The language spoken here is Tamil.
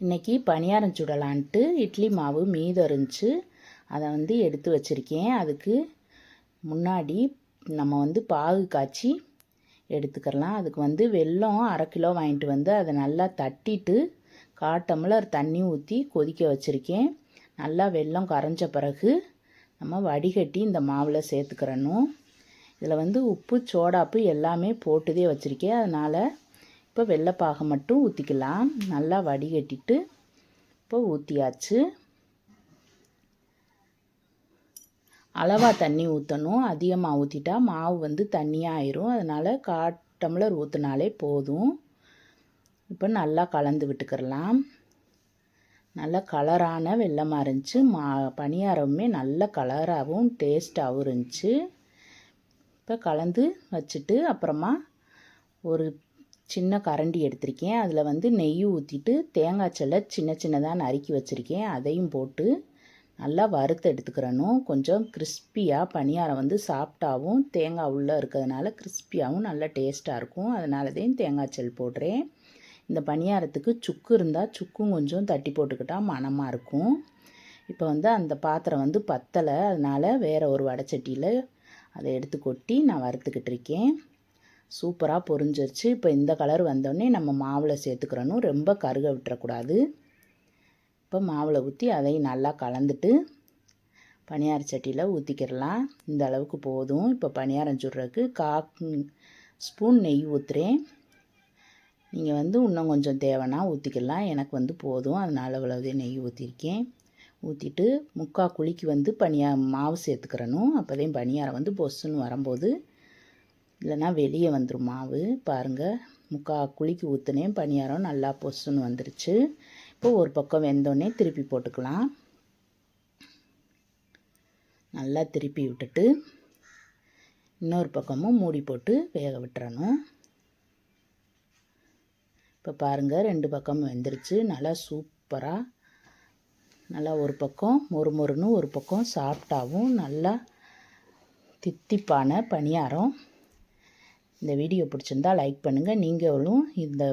இன்றைக்கி பணியாரம் சுடலான்ட்டு இட்லி மாவு மீதம் இருந்துச்சு. அதை எடுத்து வச்சுருக்கேன். அதுக்கு முன்னாடி நம்ம பாகு காய்ச்சி எடுத்துக்கலாம். அதுக்கு வெல்லம் 1/2 கிலோ வாங்கிட்டு அதை நல்லா தட்டிட்டு 1/4 டம்ளர் தண்ணி ஊற்றி கொதிக்க வச்சுருக்கேன். நல்லா வெல்லம் கரைஞ்ச பிறகு நம்ம வடிகட்டி இந்த மாவில் சேர்த்துக்கிறணும். இதில் உப்பு சோடாப்பு எல்லாமே போட்டுதே வச்சுருக்கேன். அதனால் இப்போ வெள்ளைப்பாகை மட்டும் ஊற்றிக்கலாம். நல்லா வடிகட்டிட்டு இப்போ ஊற்றியாச்சு. அளவாக தண்ணி ஊற்றணும். அதிகமாக ஊற்றிட்டா மாவு தண்ணியாக ஆயிரும். அதனால் 1/4 டம்ளர் ஊற்றினாலே போதும். இப்போ நல்லா கலந்து விட்டுக்கிறலாம். நல்ல கலரான வெல்லமாக இருந்துச்சு. பணியாரமுமே நல்ல கலராகவும் டேஸ்ட்டாகவும் இருந்துச்சு. இப்போ கலந்து வச்சுட்டு அப்புறமா ஒரு சின்ன கரண்டி எடுத்திருக்கேன். அதில் நெய் ஊற்றிட்டு தேங்காய் செல்லை சின்ன சின்னதாக நறுக்கி வச்சுருக்கேன். அதையும் போட்டு நல்லா வறுத்து எடுத்துக்கிறணும். கொஞ்சம் கிறிஸ்பியாக பணியாரம் சாஃப்டாகவும் தேங்காய் உள்ளே இருக்கிறதுனால கிறிஸ்பியாகவும் நல்ல டேஸ்ட்டாக இருக்கும். அதனால தான் தேங்காய் செல் போடுறேன். இந்த பணியாரத்துக்கு சுக்கு இருந்தால் சுக்கும் கொஞ்சம் தட்டி போட்டுக்கிட்டால் மணமாக இருக்கும். இப்போ அந்த பாத்திரம் பத்தலை. அதனால் வேறு ஒரு வடைச்சட்டியில் அதை எடுத்து கொட்டி நான் வறுத்துக்கிட்டு இருக்கேன். சூப்பராக பொரிஞ்சிருச்சு. இப்போ இந்த கலர் வந்தோடனே நம்ம மாவில் சேர்த்துக்கிறணும். ரொம்ப கருக விட்டுறக்கூடாது. இப்போ மாவில் ஊற்றி அதையும் நல்லா கலந்துட்டு பணியார சட்டியில் ஊற்றிக்கிடலாம். இந்த அளவுக்கு போதும். இப்போ பணியாரம் சுடுறதுக்கு 1/4 ஸ்பூன் நெய் ஊற்றுறேன். நீங்கள் இன்னும் கொஞ்சம் தேவைன்னா ஊற்றிக்கலாம். எனக்கு போதும். அதனால் அவ்வளோதே நெய் ஊற்றிருக்கேன். ஊற்றிட்டு 3/4 குழிக்கு மாவு சேர்த்துக்கிறணும். அப்போதையும் பணியாரம் பொசுன்னு வரும்போது இல்லைன்னா வெளியே வந்துடும் மாவு. பாருங்கள், 3/4 குழிக்கு ஊற்றுனேன். பணியாரம் நல்லா பொசுன்னு வந்துருச்சு. இப்போ ஒரு பக்கம் வெந்தோடனே திருப்பி போட்டுக்கலாம். நல்லா திருப்பி விட்டுட்டு இன்னொரு பக்கமும் மூடி போட்டு வேக விட்டுறணும். இப்போ பாருங்கள், 2 பக்கமும் வெந்துருச்சு. நல்லா சூப்பராக நல்லா ஒரு பக்கம் மொறுமொறுன்னு ஒரு பக்கம் சாஃப்டாகவும் நல்லா தித்திப்பான பணியாரம். இந்த வீடியோ பிடிச்சிருந்தா லைக் பண்ணுங்கள். நீங்களும் இந்த